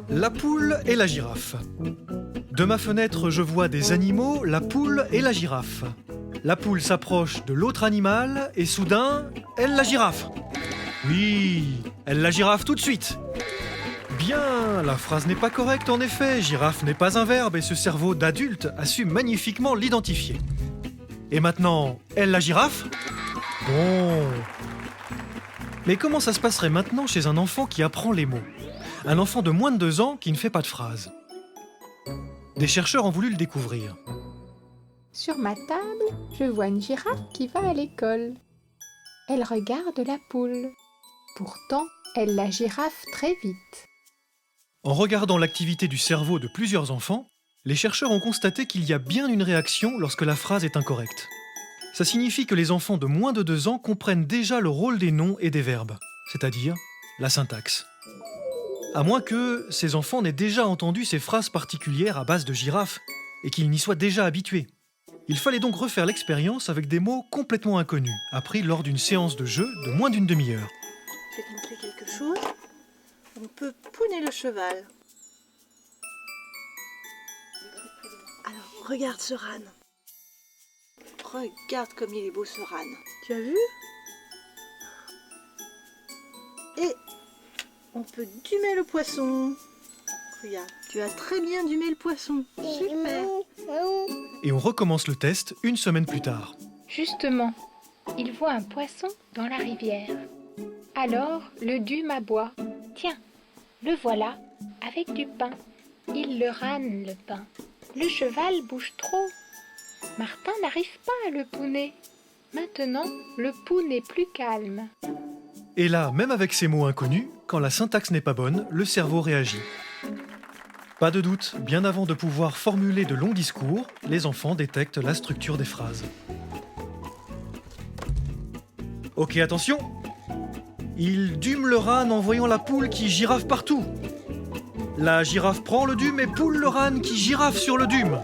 La poule et la girafe. De ma fenêtre, je vois des animaux, la poule et la girafe. La poule s'approche de l'autre animal et soudain, elle la girafe. Oui, elle la girafe tout de suite. Bien, la phrase n'est pas correcte en effet, girafe n'est pas un verbe et ce cerveau d'adulte a su magnifiquement l'identifier. Et maintenant, elle la girafe ? Bon. Mais comment ça se passerait maintenant chez un enfant qui apprend les mots ? Un enfant de moins de 2 ans qui ne fait pas de phrase. Des chercheurs ont voulu le découvrir. Sur ma table, je vois une girafe qui va à l'école. Elle regarde la poule. Pourtant, elle la girafe très vite. En regardant l'activité du cerveau de plusieurs enfants, les chercheurs ont constaté qu'il y a bien une réaction lorsque la phrase est incorrecte. Ça signifie que les enfants de moins de 2 ans comprennent déjà le rôle des noms et des verbes, c'est-à-dire la syntaxe. À moins que ces enfants n'aient déjà entendu ces phrases particulières à base de girafe et qu'ils n'y soient déjà habitués. Il fallait donc refaire l'expérience avec des mots complètement inconnus, appris lors d'une séance de jeu de moins d'une demi-heure. Je vais te montrer quelque chose. On peut pouner le cheval. Alors, regarde ce râne. Regarde comme il est beau ce râne. Tu as vu ? Et on peut dumer le poisson. Regarde, tu as très bien dumé le poisson. Super. Et on recommence le test une semaine plus tard. Justement, il voit un poisson dans la rivière. Alors, le dume aboie. Tiens, le voilà, avec du pain. Il le râne, le pain. Le cheval bouge trop. Martin n'arrive pas à le pouner. Maintenant, le poune est plus calme. Et là, même avec ces mots inconnus, quand la syntaxe n'est pas bonne, le cerveau réagit. Pas de doute, bien avant de pouvoir formuler de longs discours, les enfants détectent la structure des phrases. Ok, attention ! Il dume le râne en voyant la poule qui girafe partout. La girafe prend le dume et poule le râne qui girafe sur le dume.